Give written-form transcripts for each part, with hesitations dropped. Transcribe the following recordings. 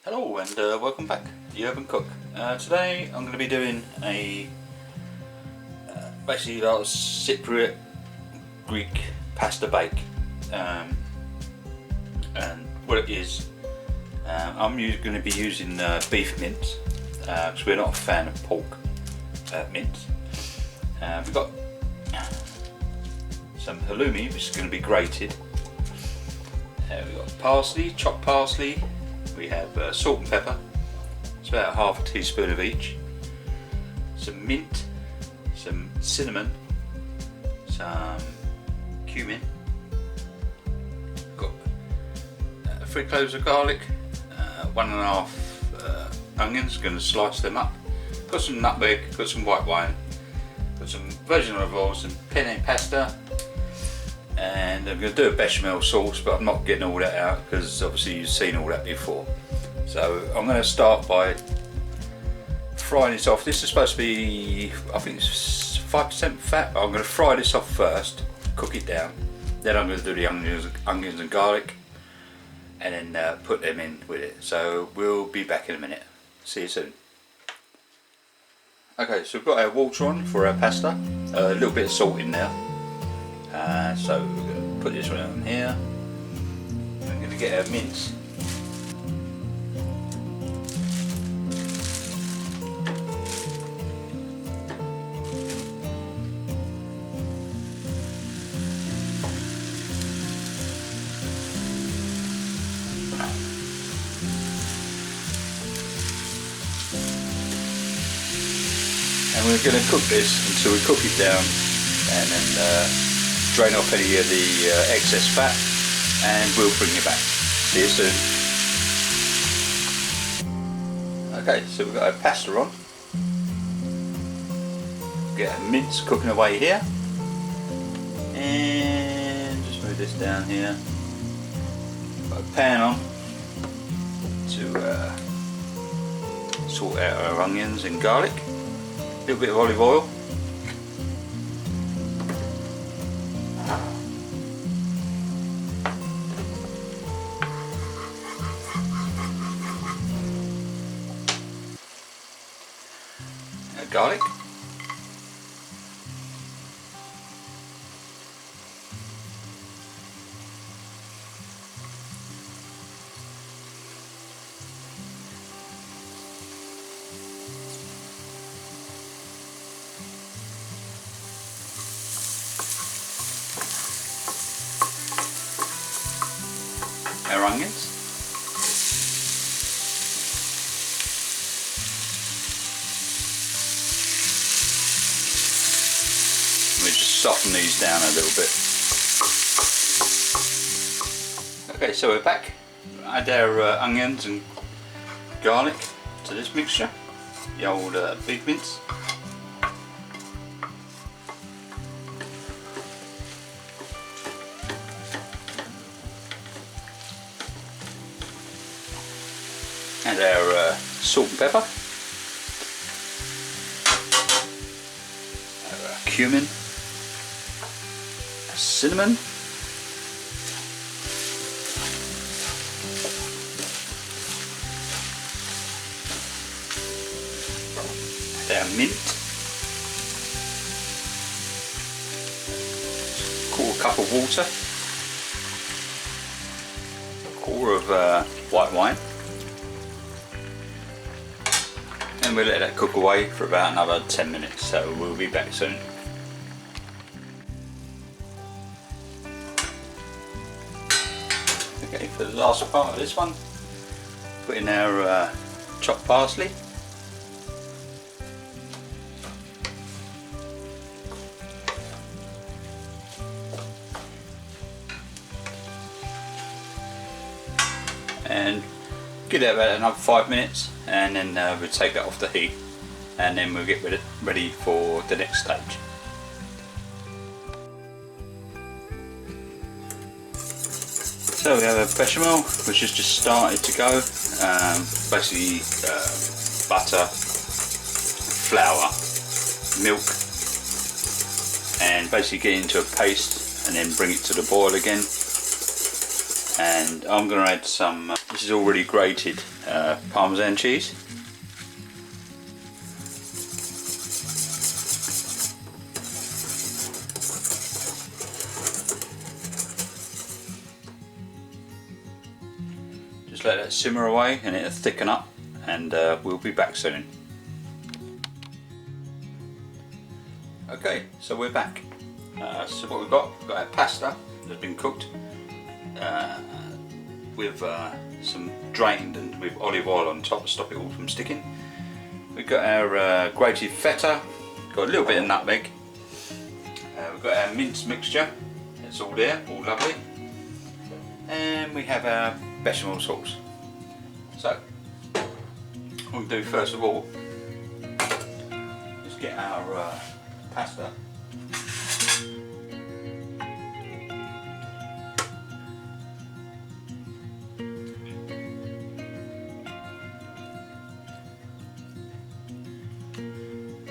Hello and welcome back, The Urban Cook. Today I'm going to be doing a basically like a Cypriot Greek pasta bake, and what it is, I'm going to be using beef mince because we're not a fan of pork mince. We've got some halloumi which is going to be grated. We've got parsley, chopped parsley. We have salt and pepper, it's about half a teaspoon of each, some mint, some cinnamon, some cumin, got 3 cloves of garlic, 1.5 onions, going to slice them up, got some nutmeg, got some white wine, got some virgin olive oil, some penne pasta, and I'm going to do a bechamel sauce, but I'm not getting all that out because obviously you've seen all that before. So I'm going to start by frying this off. This is supposed to be, I think it's 5% fat, but I'm going to fry this off first, cook it down, then I'm going to do the onions and garlic, and then put them in with it. So we'll be back in a minute. See you soon. Okay, so we've got our water on for our pasta, a little bit of salt in there. So we're going to put this one on here. I'm going to get our mince. And we're going to cook this until we cook it down, and then drain off any of the excess fat, and we'll bring you back. See you soon. Okay, so we've got our pasta on. Get our mince cooking away here, and just move this down here. Got a pan on to sort out our onions and garlic. A little bit of olive oil. Garlic. Our onions. We just soften these down a little bit. Okay, so we're back. Add our onions and garlic to this mixture, the old beef mince. And our salt and pepper, our cumin, our cinnamon, and our mint, 1/4 cup of water, 1/4 of white wine. And we'll let that cook away for about another 10 minutes, so we'll be back soon. Okay, for the last part of this one, put in our chopped parsley. And give that about another 5 minutes, and then we'll take that off the heat, and then we'll get ready for the next stage. So we have a bechamel which has just started to go. Basically butter, flour, milk, and basically get it into a paste and then bring it to the boil again. And I'm going to add some This is already grated Parmesan cheese. Just let that simmer away and it'll thicken up, and we'll be back soon. Okay, so we're back. So what we've got our pasta that's been cooked with some drained and with olive oil on top to stop it all from sticking. We've got our grated feta, got a little bit of nutmeg. We've got our mince mixture, it's all there, all lovely. And we have our bechamel sauce. So, what we'll do first of all is get our pasta.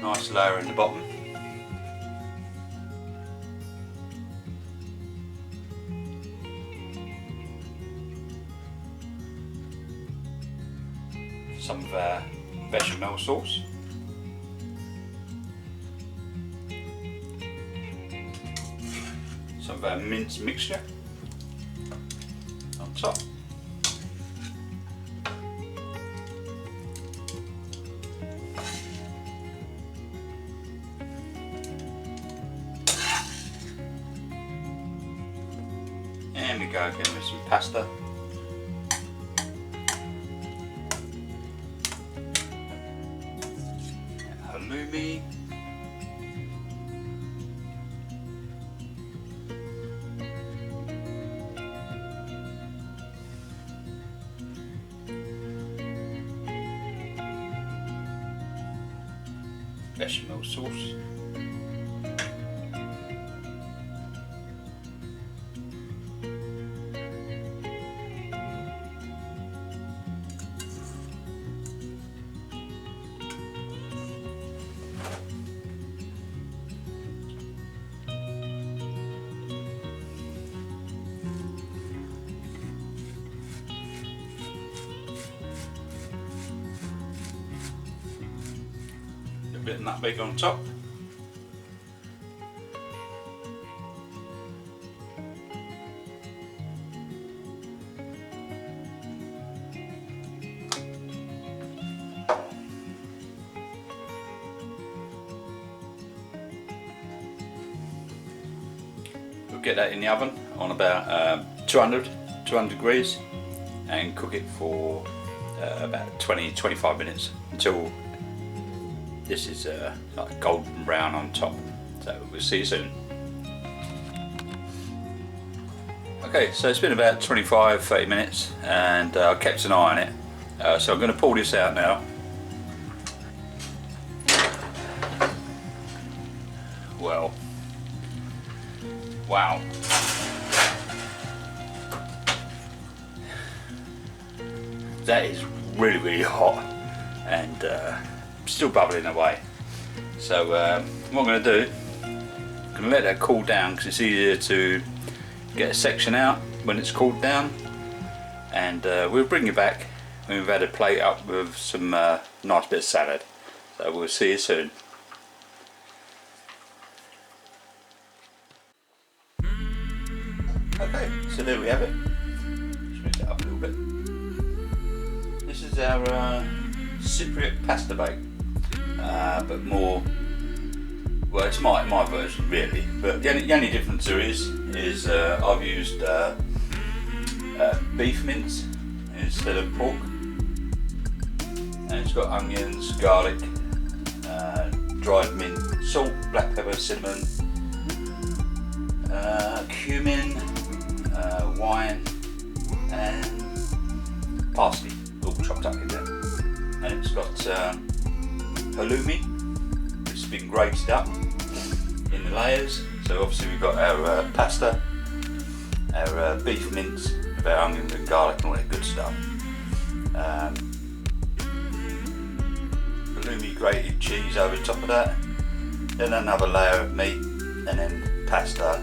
Nice layer in the bottom. Some of our bechamel sauce. Some of our mince mixture on top. And we go again with some pasta. Halloumi. Bechamel sauce. A bit of nutmeg on top. We'll get that in the oven on about 200 degrees and cook it for about 20-25 minutes until this is like golden brown on top. So we'll see you soon. Okay, so it's been about 25-30 minutes and I kept an eye on it. So I'm going to pull this out now. Well, wow. That is really hot and still bubbling away. So what I'm going to do, I'm going to let that cool down because it's easier to get a section out when it's cooled down, and we'll bring you back when we've had a plate up with some nice bit of salad. So we'll see you soon. Okay, so there we have it. Just mix it up a little bit. This is our Cypriot pastabake. But more, well, it's my version really, but the only difference there is I've used beef mince instead of pork, and it's got onions, garlic, dried mint, salt, black pepper, cinnamon, cumin, wine and parsley all chopped up in there, and it's got halloumi, which has been grated up in the layers. So obviously we've got our pasta, our beef mince with our onions and garlic and all that good stuff. Halloumi grated cheese over the top of that, then another layer of meat, and then pasta,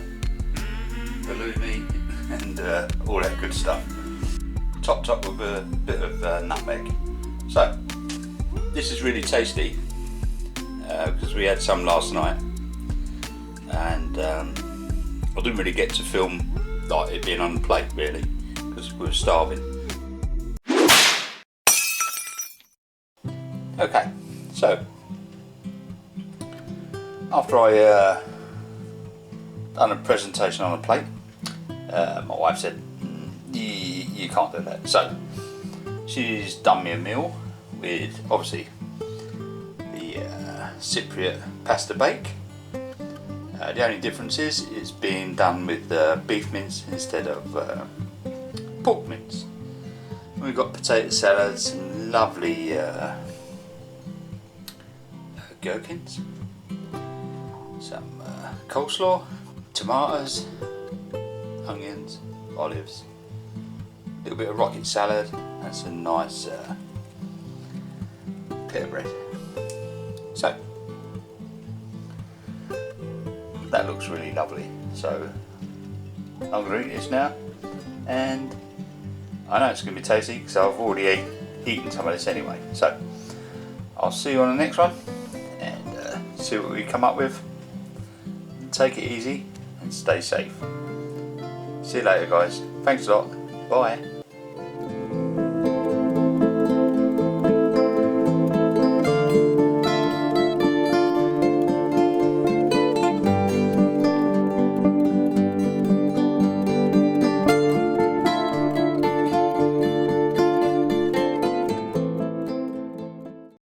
halloumi and all that good stuff. topped up with a bit of nutmeg. So this is really tasty because we had some last night, and I didn't really get to film like it being on the plate really because we were starving. Okay, so after I done a presentation on a plate, my wife said, you can't do that. So she's done me a meal with obviously the Cypriot pastabake. The only difference is it's being done with beef mince instead of pork mince. We've got potato salad, some lovely gherkins, some coleslaw, tomatoes, onions, olives, a little bit of rocket salad, and some nice pita bread. So that looks really lovely. So I'm going to eat this now, and I know it's going to be tasty because I've already eaten some of this anyway. So I'll see you on the next one and see what we come up with. Take it easy and stay safe. See you later, guys. Thanks a lot. Bye.